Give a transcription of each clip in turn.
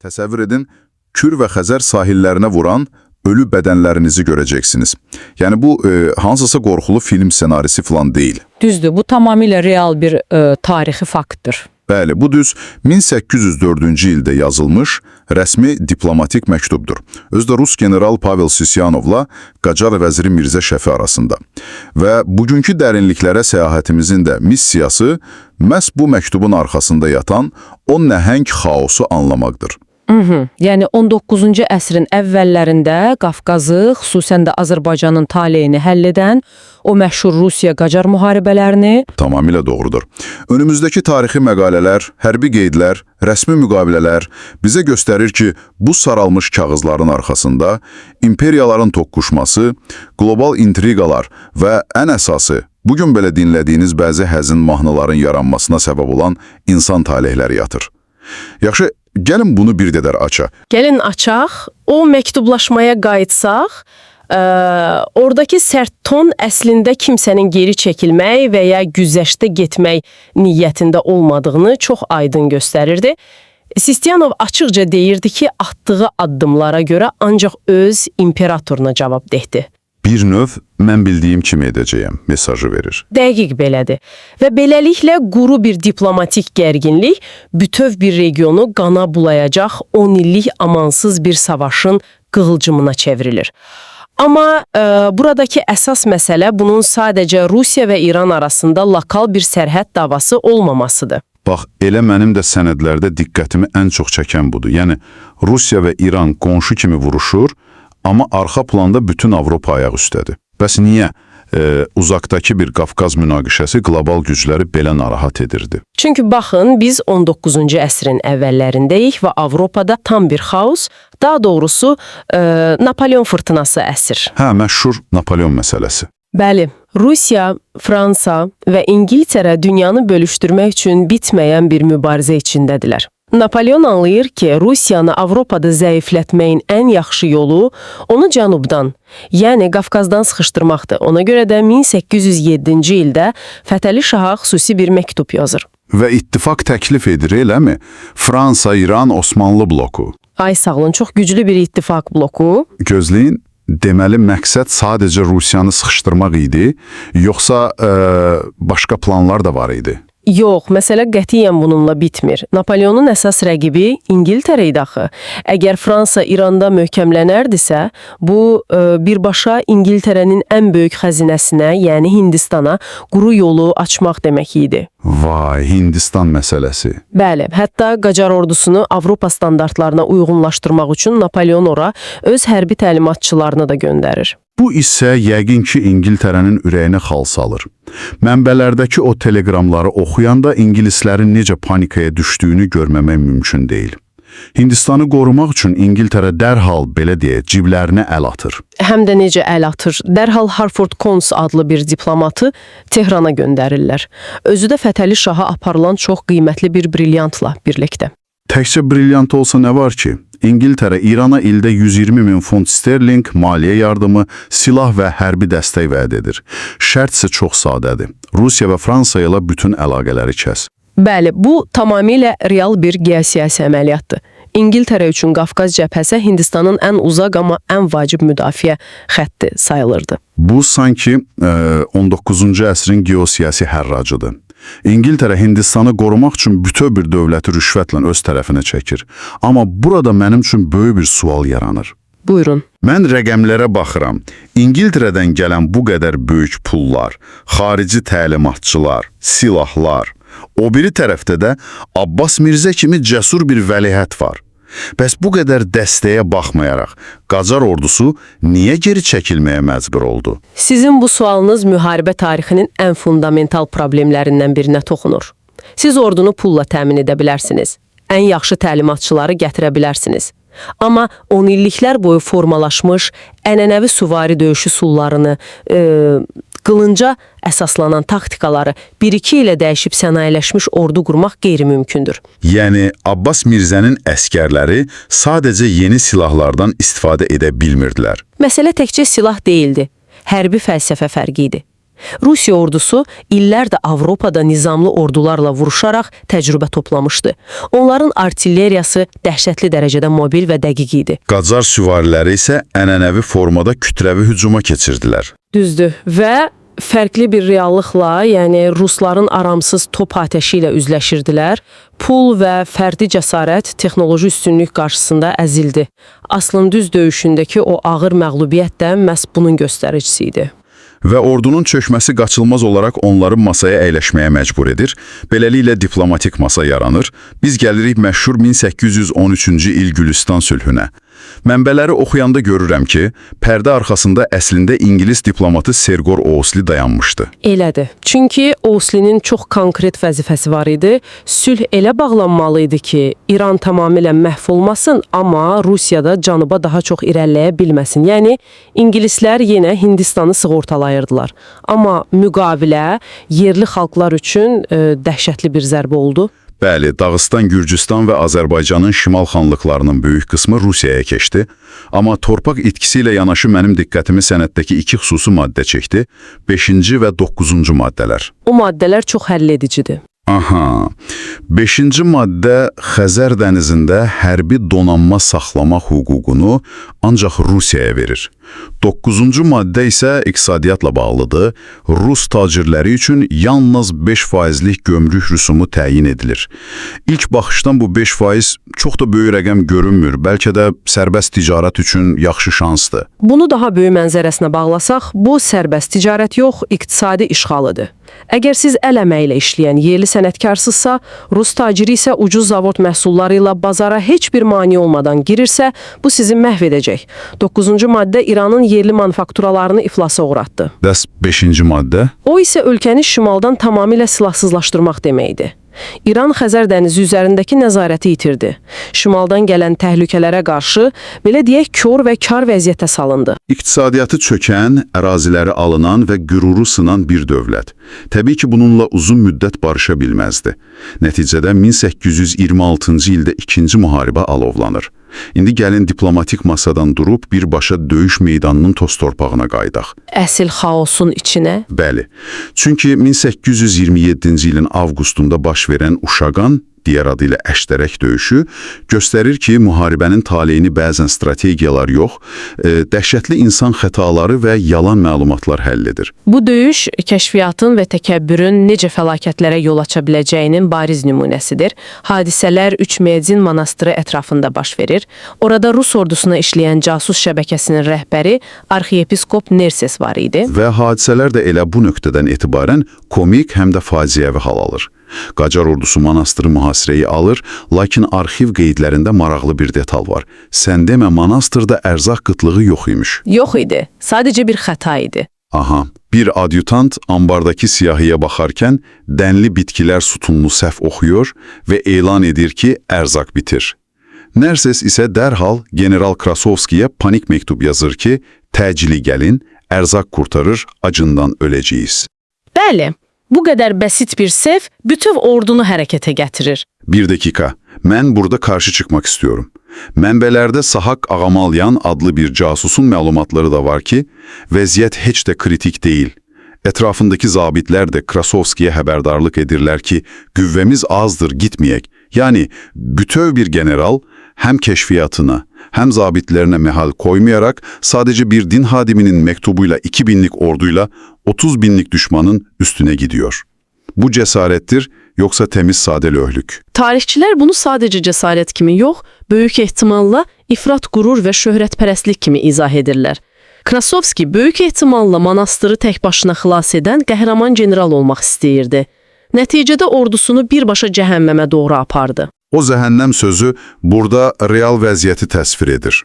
Təsəvvür edin, Kür və Xəzər sahillərinə vuran ölü bədənlərinizi görəcəksiniz. Yəni bu hansısa qorxulu film ssenarisi falan deyil. Düzdür, bu tamamilə real bir tarixi faktdır. Bəli, bu düz 1804-cü ildə yazılmış rəsmi diplomatik məktubdur. Özdə Rus general Pavel Sisyanovla Qacar vəziri Mirzə Şəfi arasında. Və bugünkü dərinliklərə səyahətimizin də missiyası məhz bu məktubun arxasında yatan o nəhəng xaosu anlamaqdır. Yəni 19-cu əsrin əvvəllərində Qafqazı, xüsusən də Azərbaycanın taleyini həll edən o məşhur Rusiya-Qacar müharibələrini... Tamamilə doğrudur. Önümüzdəki tarixi məqalələr, hərbi qeydlər, rəsmi müqavilələr bizə göstərir ki, bu saralmış kağızların arxasında imperiyaların toqquşması, qlobal intriqalar və ən əsası, bugün belə dinlədiyiniz bəzi həzin mahnıların yaranmasına səbəb olan insan talihləri yatır. Yaxşı, gəlin bunu bir qədər açaq. Gəlin açaq, o məktublaşmaya qayıtsaq, oradakı sərt ton əslində kimsənin geri çəkilmək və ya güzəştə getmək niyyətində olmadığını çox aydın göstərirdi. Sisyanov açıqca deyirdi ki, atdığı addımlara görə ancaq öz imperatoruna cavabdehdir. Bir növ mən bildiyim kimi edəcəyəm mesajı verir. Dəqiq belədir. Və beləliklə quru bir diplomatik gərginlik bütöv bir regionu qana bulayacaq 10 illik amansız bir savaşın qığılcımına çevrilir. Amma buradakı əsas məsələ bunun sadəcə Rusiya və İran arasında lokal bir sərhəd davası olmamasıdır. Bax, elə mənim də sənədlərdə diqqətimi ən çox çəkən budur. Yəni, Rusiya və İran qonşu kimi vuruşur, amma arxa planda bütün Avropa ayaq üstədir. Bəs niyə uzaqdakı bir Qafqaz münaqişəsi qlobal gücləri belə narahat edirdi? Çünki baxın, biz 19-cu əsrin əvvəllərindəyik və Avropada tam bir xaos, daha doğrusu Napolyon fırtınası əsir. Hə, məşhur Napolyon məsələsi. Bəli, Rusiya, Fransa və İngiltərə dünyanı bölüşdürmək üçün bitməyən bir mübarizə içindədirlər. Napolyon anlayır ki, Rusiyanı Avropada zəiflətməyin ən yaxşı yolu onu cənubdan, yəni Qafqazdan sıxışdırmaqdır. Ona görə də 1807-ci ildə Fətəli Şaha xüsusi bir məktub yazır. Və ittifaq təklif edir, eləmi? Fransa, İran, Osmanlı bloku. Ay sağ olun, çox güclü bir ittifaq bloku. Gözləyin, deməli məqsəd sadəcə Rusiyanı sıxışdırmaq idi, yoxsa başqa planlar da var idi? Yox, məsələ qətiyyən bununla bitmir. Napolyonun əsas rəqibi İngiltərə idi axı. Əgər Fransa İranda möhkəmlənərdisə, bu birbaşa İngiltərənin ən böyük xəzinəsinə, yəni Hindistana quru yolu açmaq demək idi. Vay, Hindistan məsələsi. Bəli, hətta Qacar ordusunu Avropa standartlarına uyğunlaşdırmaq üçün Napolyon ora öz hərbi təlimatçılarını da göndərir. Bu isə yəqin ki, İngiltərənin ürəyinə xal salır. Mənbələrdəki o teleqramları oxuyanda ingilislərin necə panikaya düşdüyünü görməmək mümkün deyil. Hindistanı qorumaq üçün İngiltərə dərhal, belə deyə, ciblərinə əl atır. Həm də necə əl atır. Dərhal Harford Cons adlı bir diplomatı Tehrana göndərirlər. Özü də Fətəli Şaha aparılan çox qiymətli bir brilyantla birlikdə. Təkcə brilyant olsa nə var ki? İngiltərə İrana ildə 120 min funt sterling maliyyə yardımı, silah və hərbi dəstək vəd edir. Şərt isə çox sadədir. Rusiya və Fransa ilə bütün əlaqələri kəs. Bəli, bu tamamilə real bir geosiyasi əməliyyatdır. İngiltərə üçün Qafqaz cəbhəsi Hindistanın ən uzaq amma ən vacib müdafiə xətti sayılırdı. Bu sanki 19-cu əsrin geosiyasi hərracıdır. İngiltərə Hindistanı qorumaq üçün bütöv bir dövləti rüşvətlə öz tərəfinə çəkir. Amma burada mənim üçün böyük bir sual yaranır. Buyurun. Mən rəqəmlərə baxıram. İngiltərədən gələn bu qədər böyük pullar, xarici təlimatçılar, silahlar, o biri tərəfdə də Abbas Mirzə kimi cəsur bir vəlihət var. Bəs bu qədər dəstəyə baxmayaraq, Qacar ordusu niyə geri çəkilməyə məcbur oldu? Sizin bu sualınız müharibə tarixinin ən fundamental problemlərindən birinə toxunur. Siz ordunu pulla təmin edə bilərsiniz. Ən yaxşı təlimatçıları gətirə bilərsiniz. Amma 10 illiklər boyu formalaşmış, ənənəvi süvari döyüş üsullarını, qılınca əsaslanan taktikaları 1-2 ilə dəyişib sənayeləşmiş ordu qurmaq qeyri-mümkündür. Yəni, Abbas Mirzənin əskərləri sadəcə yeni silahlardan istifadə edə bilmirdilər. Məsələ təkcə silah deyildi, hərbi fəlsəfə fərqi idi. Rusiya ordusu illərdə Avropada nizamlı ordularla vuruşaraq təcrübə toplamışdı. Onların artilleriyası dəhşətli dərəcədə mobil və dəqiq idi. Qacar süvariləri isə ənənəvi formada kütləvi hücuma keçirdilər. Düzdür və fərqli bir reallıqla, yəni rusların aramsız top atəşi ilə üzləşirdilər. Pul və fərdi cəsarət texnoloji üstünlük qarşısında əzildi. Aslın düz döyüşündəki o ağır məğlubiyyət də məhz bunun göstəricisi idi. Və ordunun çökməsi qaçılmaz olaraq onları masaya əyləşməyə məcbur edir. Beləliklə diplomatik masa yaranır. Biz gəlirik məşhur 1813-cü il Gülüstan sülhünə. Mənbələri oxuyanda görürəm ki, pərdə arxasında əslində İngilis diplomatı Sergor Ousli dayanmışdı. Elədir. Çünki Ouslinin çox konkret vəzifəsi var idi. Sülh elə bağlanmalı idi ki, İran tamamilə məhv olmasın, amma Rusiyada cənuba daha çox irəliləyə bilməsin. Yəni, İngilislər yenə Hindistanı sığortalayırdılar. Amma müqavilə yerli xalqlar üçün dəhşətli bir zərbə oldu. Bəli, Dağıstan, Gürcüstan və Azərbaycanın şimal xanlıqlarının böyük qismi Rusiyaya keçdi. Amma torpaq itkisi ilə yanaşı mənim diqqətimi sənətdəki iki xüsusi maddə çəkdi. 5-ci və 9-cu maddələr. O maddələr çox həll edicidir. Aha, 5-ci maddə Xəzər dənizində hərbi donanma saxlamaq hüququnu ancaq Rusiyaya verir. 9-cu maddə isə iqtisadiyyatla bağlıdır. Rus tacirləri üçün yalnız 5%lik gömrük rüsumu təyin edilir. İlk baxışdan bu 5% çox da böyük rəqəm görünmür. Bəlkə də sərbəst ticarət üçün yaxşı şansdır. Bunu daha böyük mənzərəsinə bağlasaq, bu sərbəst ticarət yox, iqtisadi işğalıdır. Əgər siz əl əməyi ilə işləyən yerli sənətkarsızsa, Rus taciri isə ucuz zavod məhsulları ilə bazara heç bir mane olmadan girirsə, bu sizi məhv edəcək. 9-cu maddə İranın yerli manufakturalarını iflasa uğratdı. Bəs 5-ci maddə? O isə ölkəni şimaldan tamamilə silahsızlaşdırmaq deməkdir. İran Xəzər dənizi üzərindəki nəzarəti itirdi. Şimaldan gələn təhlükələrə qarşı, belə deyək, kör və kar vəziyyətə salındı. İqtisadiyyatı çökən, əraziləri alınan və qüruru sınan bir dövlət. Təbii ki, bununla uzun müddət barışa bilməzdi. Nəticədə 1826-cı ildə ikinci müharibə alovlanır. İndi gəlin diplomatik masadan durub birbaşa döyüş meydanının toz torpağına qaydaq. Əsil xaosun içinə? Bəli. Çünki 1827-ci ilin avqustunda baş verən Uşaqan, digər adı ilə Əşdərək döyüşü göstərir ki, müharibənin taleyini bəzən strategiyalar yox, dəhşətli insan xətaları və yalan məlumatlar həll edir. Bu döyüş kəşfiyyatın və təkəbbürün necə fəlakətlərə yol aça biləcəyinin bariz nümunəsidir. Hadisələr Üç Medzin monastırı ətrafında baş verir. Orada Rus ordusuna işləyən casus şəbəkəsinin rəhbəri arxiyepiskop Nerses var idi. Və hadisələr də elə bu nöqtədən etibarən komik həm də faciəvi hal alır. Qacar ordusu monastırı mühasirəyə alır, lakin arxiv qeydlərində maraqlı bir detal var. Sən demə, monastırda ərzaq qıtlığı yox imiş. Yox idi, sadəcə bir xəta idi. Aha, bir adyutant ambardakı siyahıya baxarkən dənli bitkilər sütununu səhv oxuyur və elan edir ki, ərzaq bitir. Nerses isə dərhal General Krasovskiyə panik məktub yazır ki, təcili gəlin, ərzaq qurtarır, acından öləcəyik. Bəli. Bu qədər bəsit bir səhv bütöv ordunu hərəkətə gətirir. Bir dakika, mən burada qarşı çıxmaq istiyorum. Mənbələrdə Sahak Ağamalyan adlı bir casusun məlumatları da var ki, vəziyyət heç də kritik deyil. Ətrafındakı zabitlər də Krasovskiyə xəbərdarlıq edirlər ki, qüvvəmiz azdır, gitməyək. Yəni, bütöv bir general həm kəşfiyyatına, həm zabitlərinə məhal koymayaraq sadəcə bir din hadiminin məktubuyla 2000'lik orduyla 30 binlik düşmanın üstünə gidiyor. Bu cəsarətdir, yoxsa təmiz sadə löhlük? Tarixçilər bunu sadəcə cəsarət kimi yox, böyük ehtimalla ifrat qürur və şöhrətpərəstlik kimi izah edirlər. Krasovski böyük ehtimalla monastırı tək başına xilas edən qəhrəman general olmaq istəyirdi. Nəticədə ordusunu birbaşa cəhənnəmə doğru apardı. O zəhənnəm sözü burada real vəziyyəti təsvir edir.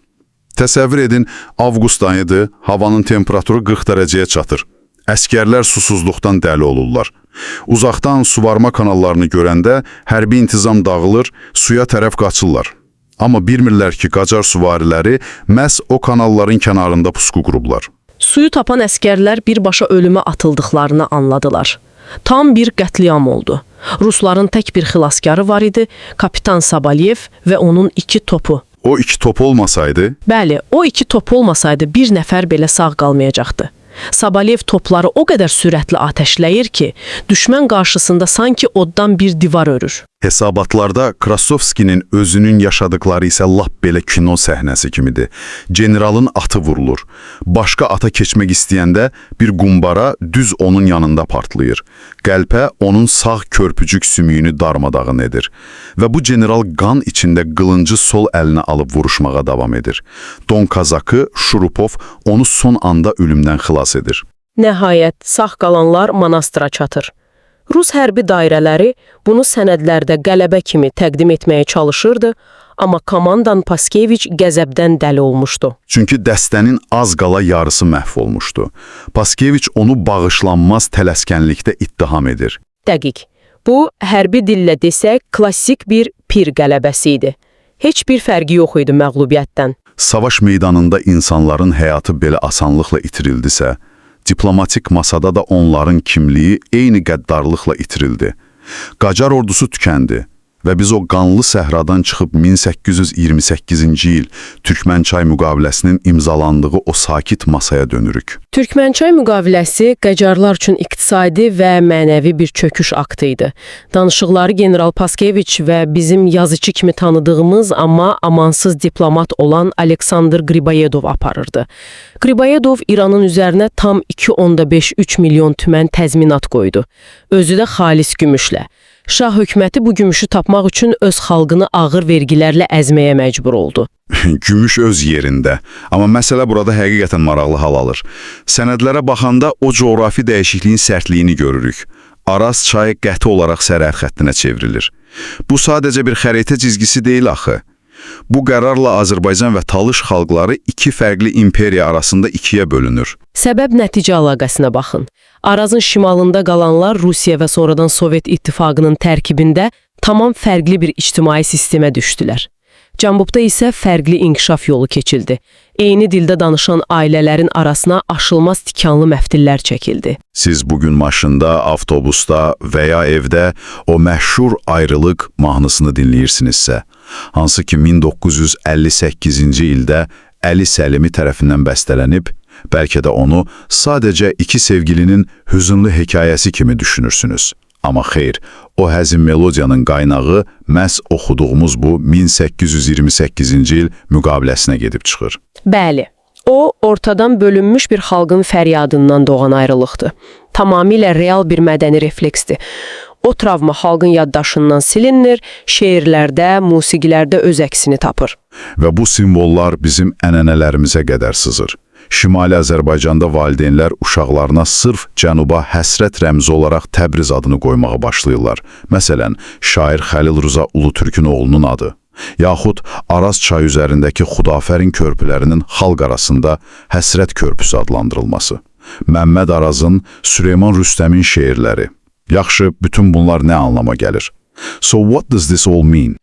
Təsəvvür edin, avqust ayıdır, havanın temperaturu 40 dərəcəyə çatır. Əskərlər susuzluqdan dəli olurlar. Uzaqdan suvarma kanallarını görəndə hərbi intizam dağılır, suya tərəf qaçırlar. Amma bilmirlər ki, Qacar süvariləri məhz o kanalların kənarında pusqu qurublar. Suyu tapan əskərlər birbaşa ölümə atıldıqlarını anladılar. Tam bir qətliam oldu. Rusların tək bir xilaskarı var idi, kapitan Sabalyev və onun 2 topu. O 2 top olmasaydı? Bəli, o 2 top olmasaydı bir nəfər belə sağ qalmayacaqdı. Sabalev topları o qədər sürətli atəşləyir ki, düşmən qarşısında sanki oddan bir divar örür. Hesabatlarda Krasovskinin özünün yaşadıkları isə lap belə kino səhnəsi kimidir. Generalın atı vurulur. Başqa ata keçmək istəyəndə bir qumbara düz onun yanında partlayır. Qəlpə onun sağ körpücük sümüyünü darmadağın edir. Və bu general qan içində qılıncı sol əlinə alıb vuruşmağa davam edir. Don Kazakı, Şurupov onu son anda ölümdən xilas edir. Nəhayət, sağ qalanlar monastıra çatır. Rus hərbi dairələri bunu sənədlərdə qələbə kimi təqdim etməyə çalışırdı, amma komandan Paskeviç qəzəbdən dəli olmuşdu. Çünki dəstənin az qala yarısı məhv olmuşdu. Paskeviç onu bağışlanmaz tələskənlikdə ittiham edir. Dəqiq. Bu, hərbi dillə desək, klassik bir pir qələbəsi idi. Heç bir fərqi yox idi məğlubiyyətdən. Savaş meydanında insanların həyatı belə asanlıqla itirildisə, diplomatik masada da onların kimliyi eyni qəddarlıqla itirildi. Qacar ordusu tükəndi və biz o qanlı səhradan çıxıb 1828-ci il Türkmənçay müqaviləsinin imzalandığı o sakit masaya dönürük. Türkmənçay müqaviləsi Qacarlar üçün iqtisadi və mənəvi bir çöküş aktı idi. Danışıqları General Paskeviç və bizim yazıcı kimi tanıdığımız amma amansız diplomat olan Aleksandr Griboyedov aparırdı. Griboyedov İranın üzərinə tam 2,5-3 milyon tümən təzminat qoydu. Özü də xalis gümüşlə. Şah hökuməti bu gümüşü tapmaq üçün öz xalqını ağır vergilərlə əzməyə məcbur oldu. Gümüş öz yerində. Amma məsələ burada həqiqətən maraqlı hal alır. Sənədlərə baxanda o coğrafi dəyişikliyin sərtliyini görürük. Araz çayı qəti olaraq sərhəd xəttinə çevrilir. Bu sadəcə bir xəritə cizgisi deyil axı. Bu qərarla Azərbaycan və Talış xalqları iki fərqli imperiya arasında ikiyə bölünür. Səbəb-nəticə əlaqəsinə baxın. Arazın şimalında qalanlar Rusiya və sonradan Sovet İttifaqının tərkibində tamam fərqli bir ictimai sistemə düşdülər. Cənubda isə fərqli inkişaf yolu keçildi. Eyni dildə danışan ailələrin arasına aşılmaz tikanlı məftillər çəkildi. Siz bugün maşında, avtobusda və ya evdə o məşhur ayrılıq mahnısını dinləyirsinizsə, hansı ki 1958-ci ildə Əli Səlimi tərəfindən bəstələnib, bəlkə də onu sadəcə iki sevgilinin hüzünlü hekayəsi kimi düşünürsünüz. Amma xeyr, o həzin melodiyanın qaynağı məhz oxuduğumuz bu 1828-ci il müqaviləsinə gedib çıxır. Bəli, o ortadan bölünmüş bir xalqın fəryadından doğan ayrılıqdır. Tamamilə real bir mədəni refleksdir. O travma xalqın yaddaşından silinir, şeirlərdə, musiqilərdə öz əksini tapır. Və bu simvollar bizim ənənələrimizə qədər sızır. Şimali Azərbaycanda valideynlər uşaqlarına sırf Cənuba həsrət rəmzi olaraq Təbriz adını qoymağa başlayırlar. Məsələn, şair Xəlil Rza Ulutürkün oğlunun adı. Yaxud Araz çayı üzərindəki Xudafərin körpülərinin xalq arasında Həsrət körpüsü adlandırılması. Məmməd Arazın, Süleyman Rüstəmin şeirləri. Yaxşı, bütün bunlar nə anlama gəlir? So what does this all mean?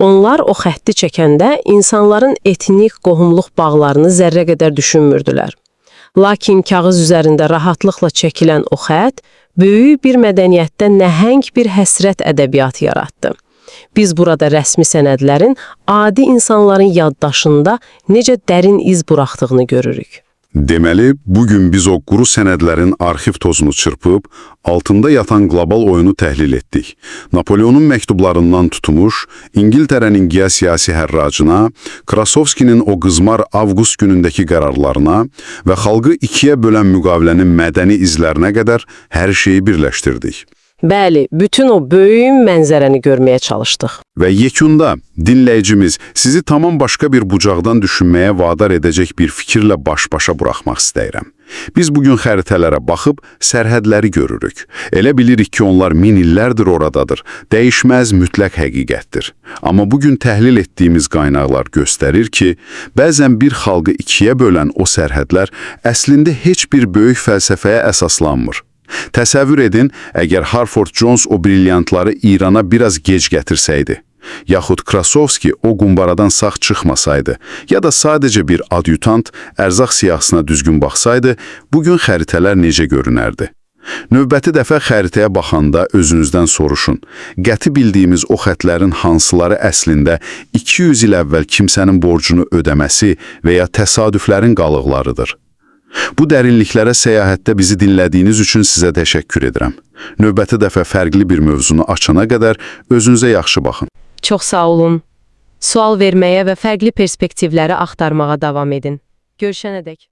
Onlar o xətti çəkəndə insanların etnik qohumluq bağlarını zərrə qədər düşünmürdülər. Lakin kağız üzərində rahatlıqla çəkilən o xətt böyük bir mədəniyyətdə nəhəng bir həsrət ədəbiyyatı yaratdı. Biz burada rəsmi sənədlərin adi insanların yaddaşında necə dərin iz buraxdığını görürük. Deməli, bugün biz o quru sənədlərin arxiv tozunu çırpıb, altında yatan qlobal oyunu təhlil etdik. Napoleonun məktublarından tutmuş, İngiltərənin geosiyasi hərracına, Krasovskinin o qızmar avqust günündəki qərarlarına və xalqı ikiyə bölən müqavilənin mədəni izlərinə qədər hər şeyi birləşdirdik. Bəli, bütün o böyük mənzərəni görməyə çalışdıq. Və yekunda dinləyicimiz sizi tamam başqa bir bucaqdan düşünməyə vadar edəcək bir fikirlə baş-başa buraxmaq istəyirəm. Biz bugün xəritələrə baxıb sərhədləri görürük. Elə bilirik ki, onlar min illərdir oradadır. Dəyişməz mütləq həqiqətdir. Amma bugün təhlil etdiyimiz qaynaqlar göstərir ki, bəzən bir xalqı ikiyə bölən o sərhədlər əslində heç bir böyük fəlsəfəyə əsaslanmır. Təsəvvür edin, əgər Harford Jones o brilyantları İrana biraz gec gətirsəydi, yaxud Krasovski o qumbaradan sağ çıxmasaydı, ya da sadəcə bir adyutant ərzaq siyahısına düzgün baxsaydı, bugün xəritələr necə görünərdi? Növbəti dəfə xəritəyə baxanda özünüzdən soruşun. Qəti bildiyimiz o xətlərin hansıları əslində 200 il əvvəl kimsənin borcunu ödəməsi və ya təsadüflərin qalıqlarıdır? Bu dərinliklərə səyahətdə bizi dinlədiyiniz üçün sizə təşəkkür edirəm. Növbəti dəfə fərqli bir mövzunu açana qədər özünüzə yaxşı baxın. Çox sağ olun. Sual verməyə və fərqli perspektivləri axtarmağa davam edin. Görüşənədək.